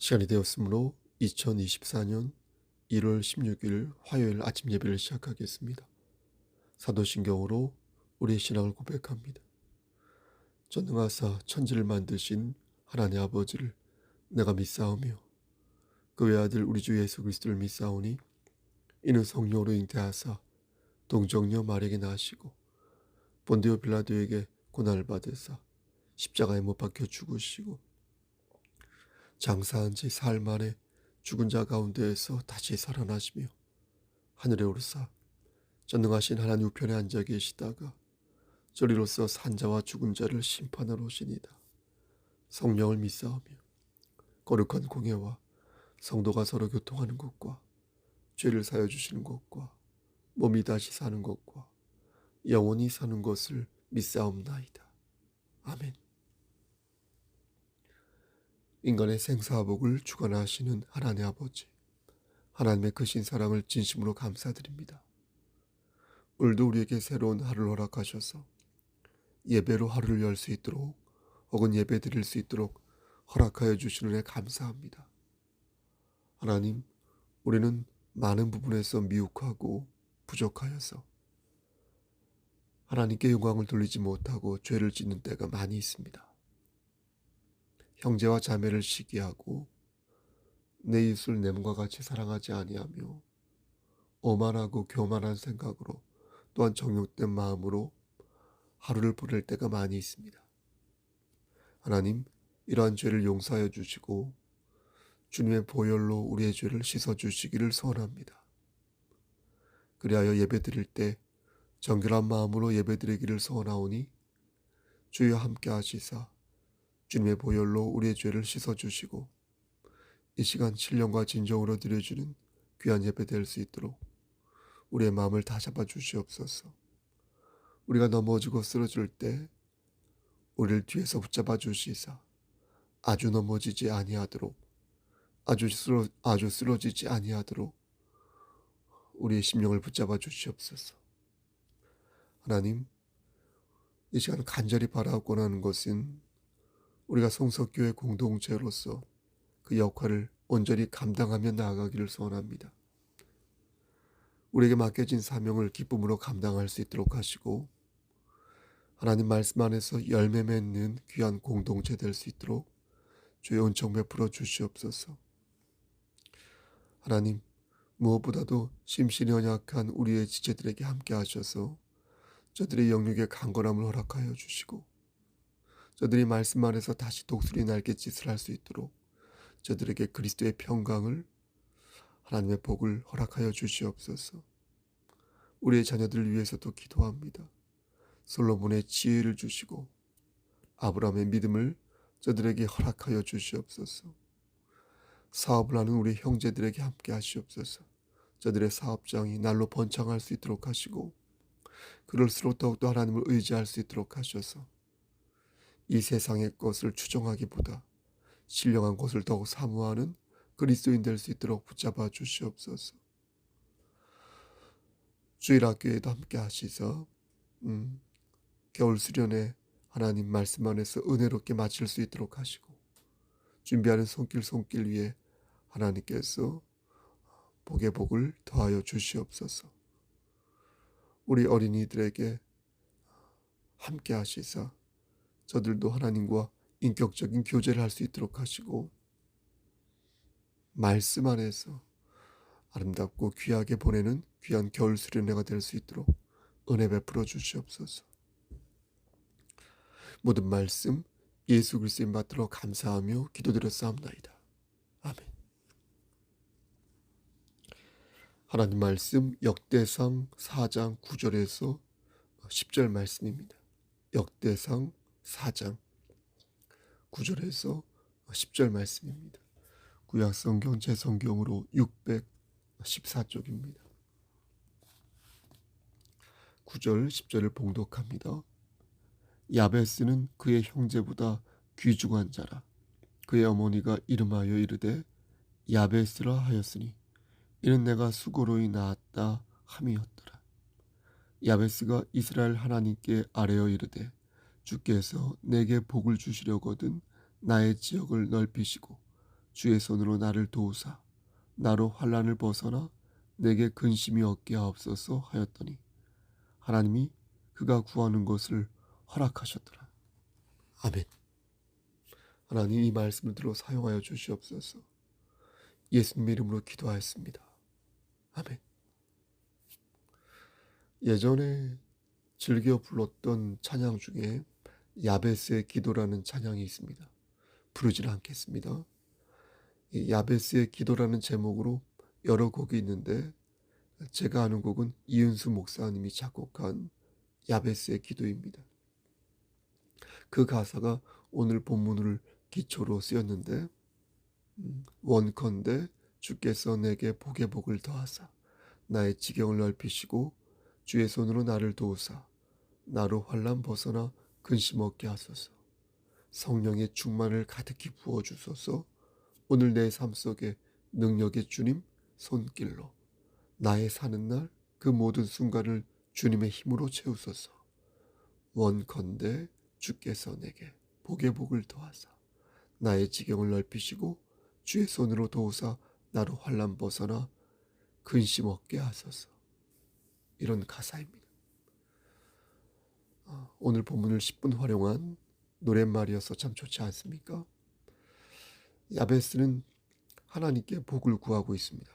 시간이 되었으므로 2024년 1월 16일 화요일 아침 예배를 시작하겠습니다. 사도신경으로 우리의 신앙을 고백합니다. 전능하사 천지를 만드신 하나님 아버지를 내가 믿사오며 그 외아들 우리 주 예수 그리스도를 믿사오니 이는 성령으로 잉태하사 동정녀 마리아에게 나시고 본디오 빌라도에게 고난을 받으사 십자가에 못 박혀 죽으시고 장사한 지 사흘 만에 죽은 자 가운데에서 다시 살아나시며 하늘에 오르사 전능하신 하나님 우편에 앉아 계시다가 저리로서 산자와 죽은 자를 심판하러 오시니다. 성령을 믿사오며 거룩한 공예와 성도가 서로 교통하는 것과 죄를 사여 주시는 것과 몸이 다시 사는 것과 영원히 사는 것을 믿사옵나이다. 아멘. 인간의 생사복을 주관하시는 하나님 아버지, 하나님의 크신 사랑을 진심으로 감사드립니다. 오늘도 우리에게 새로운 하루를 허락하셔서 예배로 하루를 열 수 있도록 혹은 예배 드릴 수 있도록 허락하여 주시는 애 감사합니다. 하나님, 우리는 많은 부분에서 미혹하고 부족하여서 하나님께 영광을 돌리지 못하고 죄를 짓는 때가 많이 있습니다. 형제와 자매를 시기하고 내 이웃을 내 몸과 같이 사랑하지 아니하며 오만하고 교만한 생각으로 또한 정욕된 마음으로 하루를 보낼 때가 많이 있습니다. 하나님, 이러한 죄를 용서하여 주시고 주님의 보혈로 우리의 죄를 씻어주시기를 소원합니다. 그리하여 예배드릴 때 정결한 마음으로 예배드리기를 소원하오니 주여 함께 하시사 주님의 보혈로 우리의 죄를 씻어주시고 이 시간 신령과 진정으로 드려주는 귀한 예배 될 수 있도록 우리의 마음을 다잡아 주시옵소서. 우리가 넘어지고 쓰러질 때 우리를 뒤에서 붙잡아 주시사 아주 넘어지지 아니하도록 아주 쓰러지지 아니하도록 우리의 심령을 붙잡아 주시옵소서. 하나님, 이 시간 간절히 바라고 원하는 것은 우리가 성석교회 공동체로서 그 역할을 온전히 감당하며 나아가기를 소원합니다. 우리에게 맡겨진 사명을 기쁨으로 감당할 수 있도록 하시고 하나님 말씀 안에서 열매 맺는 귀한 공동체 될 수 있도록 주의 은총 베풀어 주시옵소서. 하나님, 무엇보다도 심신이 연약한 우리의 지체들에게 함께 하셔서 저들의 영육의 강건함을 허락하여 주시고 저들이 말씀 안에서 다시 독수리 날갯짓을 할 수 있도록 저들에게 그리스도의 평강을 하나님의 복을 허락하여 주시옵소서. 우리의 자녀들을 위해서도 기도합니다. 솔로몬의 지혜를 주시고 아브라함의 믿음을 저들에게 허락하여 주시옵소서. 사업을 하는 우리 형제들에게 함께 하시옵소서. 저들의 사업장이 날로 번창할 수 있도록 하시고 그럴수록 더욱더 하나님을 의지할 수 있도록 하셔서 이 세상의 것을 추종하기보다 신령한 것을 더욱 사모하는 그리스도인 될 수 있도록 붙잡아 주시옵소서. 주일학교에도 함께 하시서 겨울 수련회 하나님 말씀 안에서 은혜롭게 마칠 수 있도록 하시고 준비하는 손길 위에 하나님께서 복의 복을 더하여 주시옵소서. 우리 어린이들에게 함께 하시사 저들도 하나님과 인격적인 교제를 할 수 있도록 하시고 말씀 안에서 아름답고 귀하게 보내는 귀한 겨울 수련회가 될 수 있도록 은혜 베풀어 주시옵소서. 모든 말씀 예수 그리스도의 받들어 감사하며 기도드렸사옵나이다. 아멘. 하나님 말씀 역대상 4장 9절에서 10절 말씀입니다. 역대상 4장 9절에서 10절 말씀입니다. 구약성경 제성경으로 614쪽입니다. 9절 10절을 봉독합니다. 야베스는 그의 형제보다 귀중한 자라. 그의 어머니가 이름하여 이르되 야베스라 하였으니 이는 내가 수고로이 낳았다 함이었더라. 야베스가 이스라엘 하나님께 아뢰어 이르되 주께서 내게 복을 주시려거든 나의 지역을 넓히시고 주의 손으로 나를 도우사 나로 환난을 벗어나 내게 근심이 없게 하옵소서 하였더니 하나님이 그가 구하는 것을 허락하셨더라. 아멘. 하나님 이 말씀을 들어 사용하여 주시옵소서. 예수님 이름으로 기도하였습니다. 아멘. 예전에 즐겨 불렀던 찬양 중에 야베스의 기도라는 찬양이 있습니다. 부르지는 않겠습니다. 이 야베스의 기도라는 제목으로 여러 곡이 있는데 제가 아는 곡은 이은수 목사님이 작곡한 야베스의 기도입니다. 그 가사가 오늘 본문을 기초로 쓰였는데 원컨대 주께서 내게 복의 복을 더하사 나의 지경을 넓히시고 주의 손으로 나를 도우사 나로 환난 벗어나 근심 없게 하소서. 성령의 충만을 가득히 부어주소서. 오늘 내 삶 속에 능력의 주님 손길로 나의 사는 날 그 모든 순간을 주님의 힘으로 채우소서. 원컨대 주께서 내게 복의 복을 더하사 나의 지경을 넓히시고 주의 손으로 도우사 나로 환난 벗어나 근심 없게 하소서. 이런 가사입니다. 오늘 본문을 10분 활용한 노랫말이어서 참 좋지 않습니까? 야베스는 하나님께 복을 구하고 있습니다.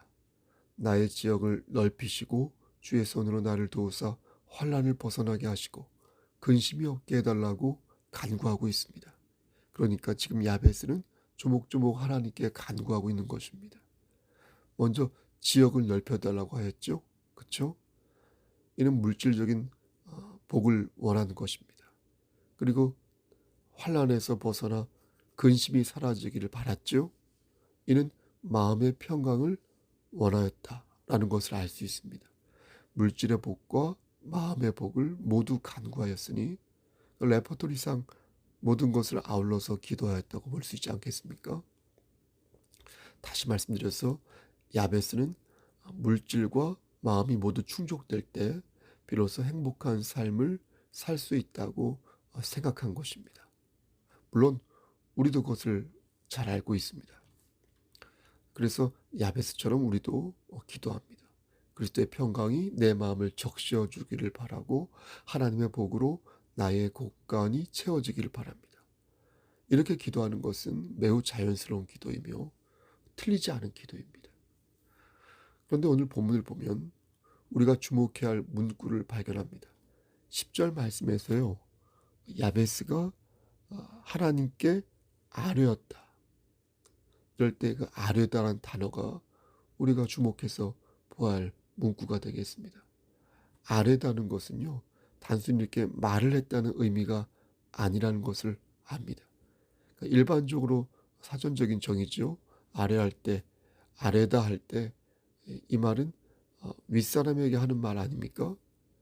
나의 지역을 넓히시고 주의 손으로 나를 도우사 환난을 벗어나게 하시고 근심이 없게 해달라고 간구하고 있습니다. 그러니까 지금 야베스는 조목조목 하나님께 간구하고 있는 것입니다. 먼저 지역을 넓혀달라고 하였죠. 그렇죠? 이는 물질적인 복을 원하는 것입니다. 그리고 환난에서 벗어나 근심이 사라지기를 바랐죠. 이는 마음의 평강을 원하였다라는 것을 알 수 있습니다. 물질의 복과 마음의 복을 모두 간구하였으니 레퍼토리상 모든 것을 아울러서 기도하였다고 볼 수 있지 않겠습니까? 다시 말씀드려서 야베스는 물질과 마음이 모두 충족될 때 비로소 행복한 삶을 살 수 있다고 생각한 것입니다. 물론 우리도 그것을 잘 알고 있습니다. 그래서 야베스처럼 우리도 기도합니다. 그리스도의 평강이 내 마음을 적셔 주기를 바라고 하나님의 복으로 나의 곳간이 채워지기를 바랍니다. 이렇게 기도하는 것은 매우 자연스러운 기도이며 틀리지 않은 기도입니다. 그런데 오늘 본문을 보면 우리가 주목해야 할 문구를 발견합니다. 10절 말씀에서요. 야베스가 하나님께 아뢰었다. 이럴 때 그 아뢰다라는 단어가 우리가 주목해서 보아야 할 문구가 되겠습니다. 아뢰다는 것은요. 단순히 이렇게 말을 했다는 의미가 아니라는 것을 압니다. 그러니까 일반적으로 사전적인 정의죠. 아뢰할 때, 아뢰다 할 때 이 말은 윗사람에게 하는 말 아닙니까?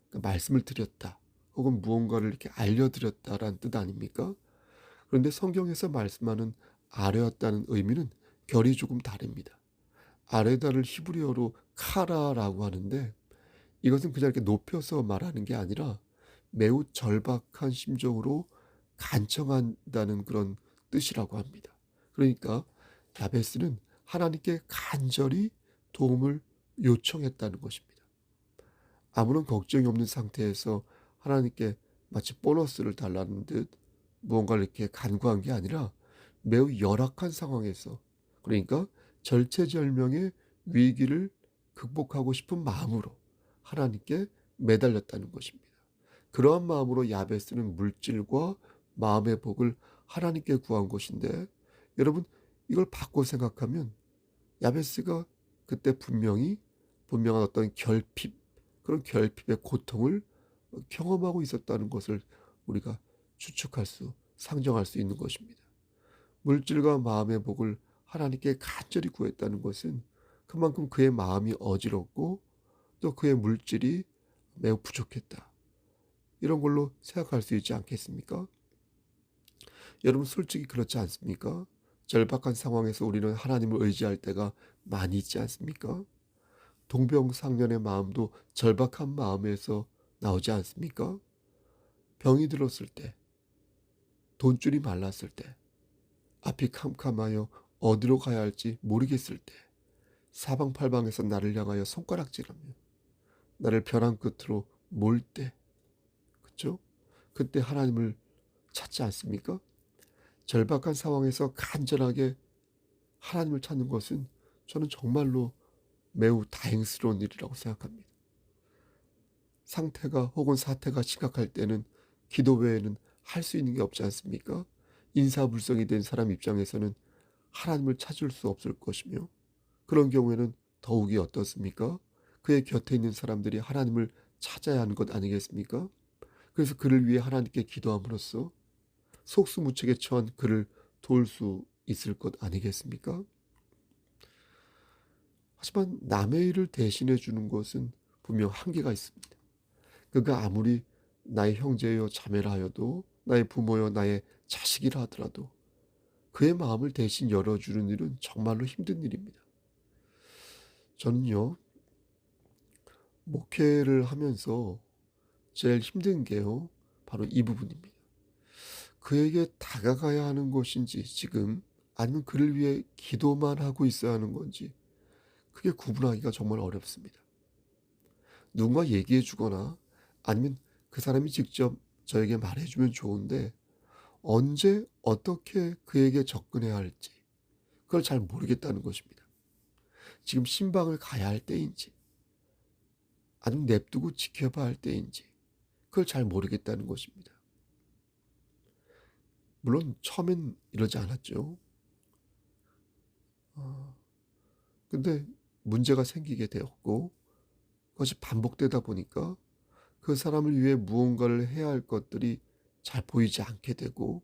그러니까 말씀을 드렸다. 혹은 무언가를 이렇게 알려드렸다라는 뜻 아닙니까? 그런데 성경에서 말씀하는 아뢰었다는 의미는 결이 조금 다릅니다. 아뢰다를 히브리어로 카라라고 하는데 이것은 그냥 이렇게 높여서 말하는 게 아니라 매우 절박한 심정으로 간청한다는 그런 뜻이라고 합니다. 그러니까 야베스는 하나님께 간절히 도움을 요청했다는 것입니다. 아무런 걱정이 없는 상태에서 하나님께 마치 보너스를 달라는 듯 무언가를 이렇게 간구한 게 아니라 매우 열악한 상황에서 그러니까 절체절명의 위기를 극복하고 싶은 마음으로 하나님께 매달렸다는 것입니다. 그러한 마음으로 야베스는 물질과 마음의 복을 하나님께 구한 것인데 여러분 이걸 바꿔 생각하면 야베스가 그때 분명한 어떤 결핍 그런 결핍의 고통을 경험하고 있었다는 것을 우리가 상정할 수 있는 것입니다. 물질과 마음의 복을 하나님께 간절히 구했다는 것은 그만큼 그의 마음이 어지럽고 또 그의 물질이 매우 부족했다. 이런 걸로 생각할 수 있지 않겠습니까? 여러분 솔직히 그렇지 않습니까? 절박한 상황에서 우리는 하나님을 의지할 때가 많이 있지 않습니까? 동병상련의 마음도 절박한 마음에서 나오지 않습니까? 병이 들었을 때, 돈줄이 말랐을 때, 앞이 캄캄하여 어디로 가야 할지 모르겠을 때, 사방팔방에서 나를 향하여 손가락질하며 나를 벼랑 끝으로 몰 때, 그렇죠? 그때 하나님을 찾지 않습니까? 절박한 상황에서 간절하게 하나님을 찾는 것은 저는 정말로 매우 다행스러운 일이라고 생각합니다. 상태가 혹은 사태가 심각할 때는 기도 외에는 할 수 있는 게 없지 않습니까? 인사불성이 된 사람 입장에서는 하나님을 찾을 수 없을 것이며, 그런 경우에는 더욱이 어떻습니까? 그의 곁에 있는 사람들이 하나님을 찾아야 하는 것 아니겠습니까? 그래서 그를 위해 하나님께 기도함으로써 속수무책에 처한 그를 도울 수 있을 것 아니겠습니까? 하지만 남의 일을 대신해 주는 것은 분명 한계가 있습니다. 그가 아무리 나의 형제여 자매라 하여도, 나의 부모여 나의 자식이라 하더라도 그의 마음을 대신 열어주는 일은 정말로 힘든 일입니다. 저는요, 목회를 하면서 제일 힘든 게요, 바로 이 부분입니다. 그에게 다가가야 하는 것인지 지금, 아니면 그를 위해 기도만 하고 있어야 하는 건지, 그게 구분하기가 정말 어렵습니다. 누군가 얘기해 주거나 아니면 그 사람이 직접 저에게 말해주면 좋은데, 언제 어떻게 그에게 접근해야 할지 그걸 잘 모르겠다는 것입니다. 지금 신방을 가야 할 때인지 아니면 냅두고 지켜봐야 할 때인지 그걸 잘 모르겠다는 것입니다. 물론 처음엔 이러지 않았죠. 근데 문제가 생기게 되었고, 그것이 반복되다 보니까 그 사람을 위해 무언가를 해야 할 것들이 잘 보이지 않게 되고,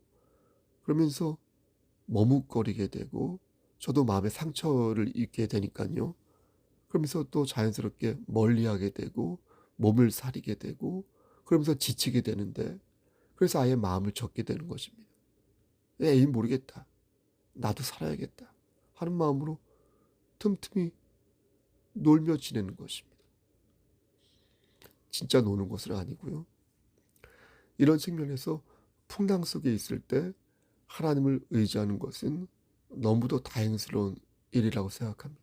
그러면서 머뭇거리게 되고, 저도 마음에 상처를 입게 되니까요. 그러면서 또 자연스럽게 멀리하게 되고 몸을 사리게 되고, 그러면서 지치게 되는데, 그래서 아예 마음을 접게 되는 것입니다. 에이, 모르겠다, 나도 살아야겠다 하는 마음으로 틈틈이 놀며 지내는 것입니다. 진짜 노는 것은 아니고요. 이런 측면에서 풍랑 속에 있을 때 하나님을 의지하는 것은 너무도 다행스러운 일이라고 생각합니다.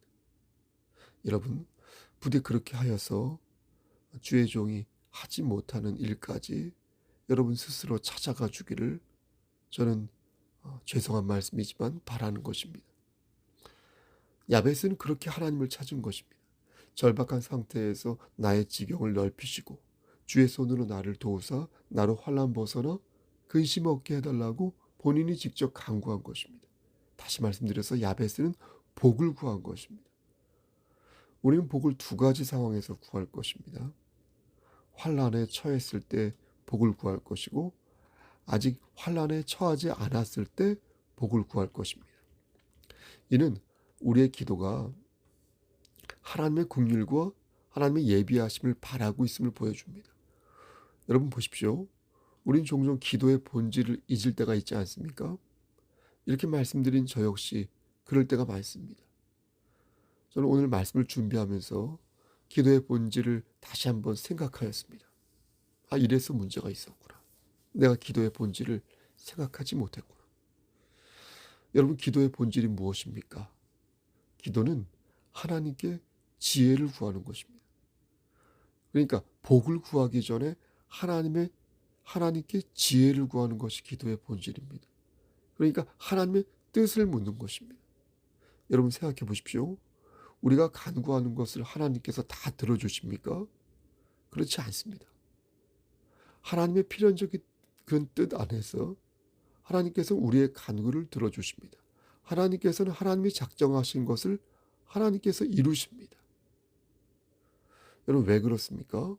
여러분, 부디 그렇게 하여서 주의 종이 하지 못하는 일까지 여러분 스스로 찾아가 주기를 저는 죄송한 말씀이지만 바라는 것입니다. 야베스는 그렇게 하나님을 찾은 것입니다. 절박한 상태에서 나의 지경을 넓히시고 주의 손으로 나를 도우사 나로 환난 벗어나 근심 없게 해달라고 본인이 직접 간구한 것입니다. 다시 말씀드려서 야베스는 복을 구한 것입니다. 우리는 복을 두 가지 상황에서 구할 것입니다. 환난에 처했을 때 복을 구할 것이고, 아직 환난에 처하지 않았을 때 복을 구할 것입니다. 이는 우리의 기도가 하나님의 긍휼과 하나님의 예비하심을 바라고 있음을 보여줍니다. 여러분 보십시오. 우린 종종 기도의 본질을 잊을 때가 있지 않습니까? 이렇게 말씀드린 저 역시 그럴 때가 많습니다. 저는 오늘 말씀을 준비하면서 기도의 본질을 다시 한번 생각하였습니다. 아, 이래서 문제가 있었구나. 내가 기도의 본질을 생각하지 못했구나. 여러분, 기도의 본질이 무엇입니까? 기도는 하나님께 지혜를 구하는 것입니다. 그러니까 복을 구하기 전에 하나님께 지혜를 구하는 것이 기도의 본질입니다. 그러니까 하나님의 뜻을 묻는 것입니다. 여러분 생각해 보십시오. 우리가 간구하는 것을 하나님께서 다 들어주십니까? 그렇지 않습니다. 하나님의 필연적인 그런 뜻 안에서 하나님께서 우리의 간구를 들어주십니다. 하나님께서는 하나님이 작정하신 것을 하나님께서 이루십니다. 여러분 왜 그렇습니까?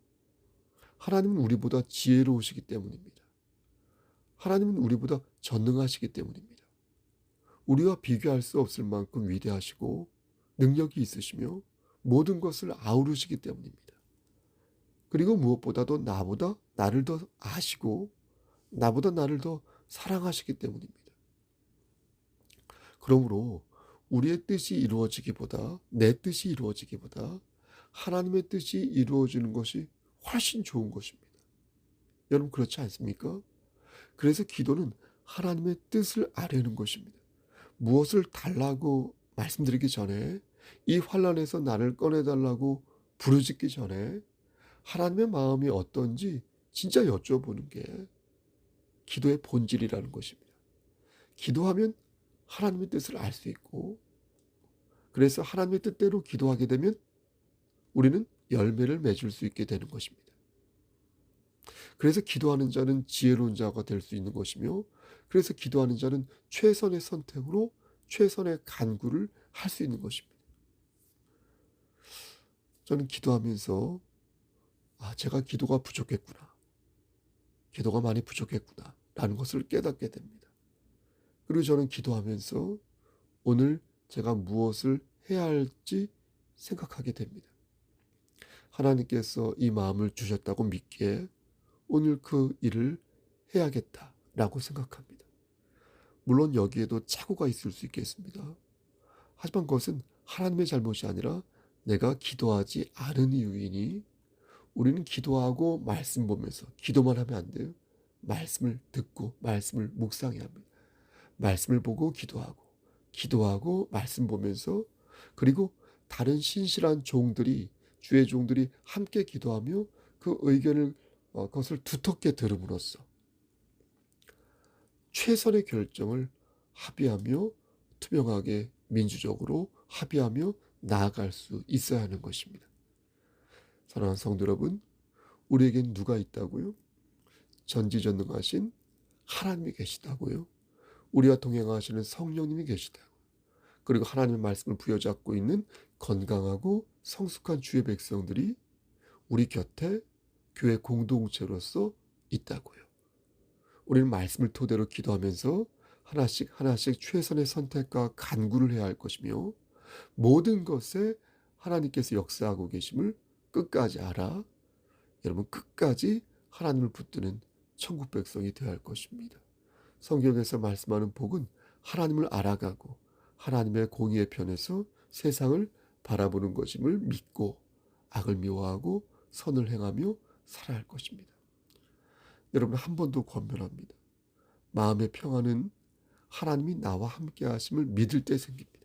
하나님은 우리보다 지혜로우시기 때문입니다. 하나님은 우리보다 전능하시기 때문입니다. 우리와 비교할 수 없을 만큼 위대하시고 능력이 있으시며 모든 것을 아우르시기 때문입니다. 그리고 무엇보다도 나보다 나를 더 아시고 나보다 나를 더 사랑하시기 때문입니다. 그러므로 우리의 뜻이 이루어지기보다, 내 뜻이 이루어지기보다 하나님의 뜻이 이루어지는 것이 훨씬 좋은 것입니다. 여러분 그렇지 않습니까? 그래서 기도는 하나님의 뜻을 아뢰는 것입니다. 무엇을 달라고 말씀드리기 전에, 이 환난에서 나를 꺼내달라고 부르짖기 전에 하나님의 마음이 어떤지 진짜 여쭤보는 게 기도의 본질이라는 것입니다. 기도하면 하나님의 뜻을 알 수 있고, 그래서 하나님의 뜻대로 기도하게 되면 우리는 열매를 맺을 수 있게 되는 것입니다. 그래서 기도하는 자는 지혜로운 자가 될 수 있는 것이며, 그래서 기도하는 자는 최선의 선택으로 최선의 간구를 할 수 있는 것입니다. 저는 기도하면서 제가 기도가 부족했구나, 기도가 많이 부족했구나 라는 것을 깨닫게 됩니다. 그리고 저는 기도하면서 오늘 제가 무엇을 해야 할지 생각하게 됩니다. 하나님께서 이 마음을 주셨다고 믿기에 오늘 그 일을 해야겠다라고 생각합니다. 물론 여기에도 착오가 있을 수 있겠습니다. 하지만 그것은 하나님의 잘못이 아니라 내가 기도하지 않은 이유이니, 우리는 기도하고 말씀 보면서 기도만 하면 안 돼요. 말씀을 듣고 말씀을 묵상해야 합니다. 말씀을 보고 기도하고 말씀 보면서, 그리고 다른 신실한 종들이, 주의 종들이 함께 기도하며 그 의견을 그것을 두텁게 들음으로써 최선의 결정을 합의하며 투명하게 민주적으로 합의하며 나아갈 수 있어야 하는 것입니다. 사랑하는 성도 여러분, 우리에겐 누가 있다고요? 전지전능하신 하나님이 계시다고요. 우리와 동행하시는 성령님이 계시다고요. 그리고 하나님의 말씀을 부여잡고 있는 건강하고 성숙한 주의 백성들이 우리 곁에 교회 공동체로서 있다고요. 우리는 말씀을 토대로 기도하면서 하나씩 하나씩 최선의 선택과 간구를 해야 할 것이며, 모든 것에 하나님께서 역사하고 계심을 끝까지 알아 여러분 끝까지 하나님을 붙드는 천국 백성이 되어야 할 것입니다. 성경에서 말씀하는 복은 하나님을 알아가고 하나님의 공의의 편에서 세상을 바라보는 것임을 믿고 악을 미워하고 선을 행하며 살아야 할 것입니다. 여러분, 한 번 더 권면합니다. 마음의 평안은 하나님이 나와 함께 하심을 믿을 때 생깁니다.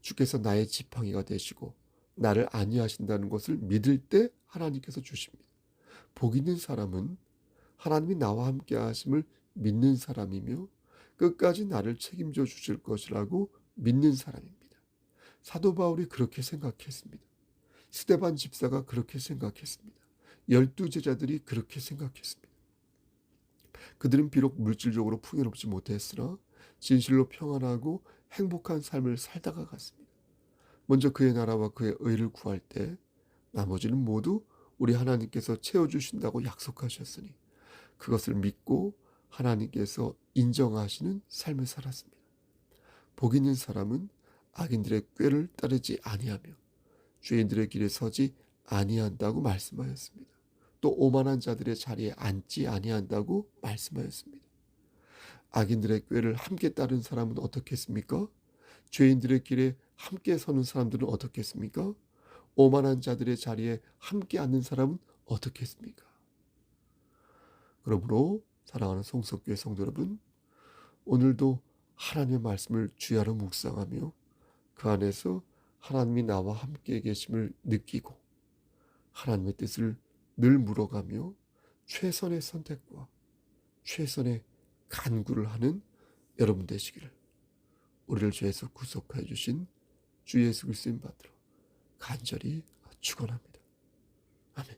주께서 나의 지팡이가 되시고 나를 안위하신다는 것을 믿을 때 하나님께서 주십니다. 복 있는 사람은 하나님이 나와 함께 하심을 믿는 사람이며 끝까지 나를 책임져 주실 것이라고 믿는 사람입니다. 사도 바울이 그렇게 생각했습니다. 스데반 집사가 그렇게 생각했습니다. 12제자들이 그렇게 생각했습니다. 그들은 비록 물질적으로 풍요롭지 못했으나 진실로 평안하고 행복한 삶을 살다가 갔습니다. 먼저 그의 나라와 그의 의를 구할 때 나머지는 모두 우리 하나님께서 채워주신다고 약속하셨으니 그것을 믿고 하나님께서 인정하시는 삶을 살았습니다. 복 있는 사람은 악인들의 꾀를 따르지 아니하며 죄인들의 길에 서지 아니한다고 말씀하였습니다. 또 오만한 자들의 자리에 앉지 아니한다고 말씀하였습니다. 악인들의 꾀를 함께 따른 사람은 어떻겠습니까? 죄인들의 길에 함께 서는 사람들은 어떻겠습니까? 오만한 자들의 자리에 함께 앉는 사람은 어떻겠습니까? 그러므로 사랑하는 성석교회 성도 여러분, 오늘도 하나님의 말씀을 주야로 묵상하며 그 안에서 하나님이 나와 함께 계심을 느끼고 하나님의 뜻을 늘 물어가며 최선의 선택과 최선의 간구를 하는 여러분 되시기를 우리를 죄에서 구속하여 주신 주 예수 그리스도인 받들어 간절히 축원합니다. 아멘.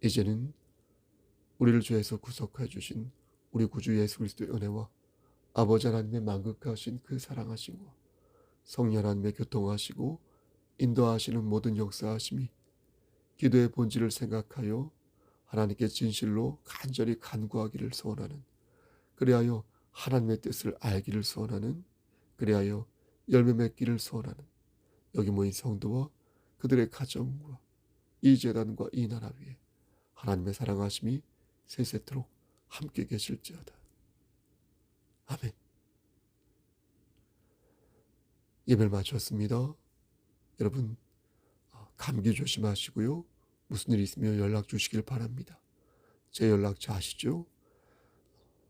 이제는 우리를 죄에서 구속하여 주신 우리 구주 예수 그리스도의 은혜와 아버지 하나님의 만극하신 그 사랑하심과 성령 하나님의 교통하시고 인도하시는 모든 역사하심이 기도의 본질을 생각하여 하나님께 진실로 간절히 간구하기를 소원하는, 그리하여 하나님의 뜻을 알기를 소원하는, 그리하여 열매 맺기를 소원하는 여기 모인 성도와 그들의 가정과 이 제단과 이 나라 위에 하나님의 사랑하심이 세세토록 함께 계실지어다. 아멘. 예배를 마쳤습니다. 여러분, 감기 조심하시고요. 무슨 일이 있으면 연락 주시길 바랍니다. 제 연락처 아시죠?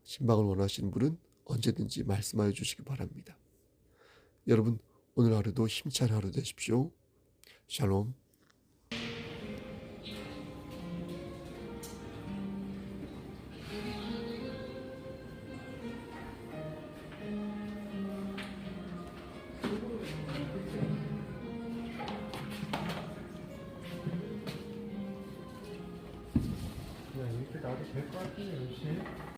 신방을 원하시는 분은 언제든지 말씀하여 주시기 바랍니다. 여러분, 오늘 하루도 힘찬 하루 되십시오. 샬롬. 이렇게 놔도 될 것 같은데, 역시.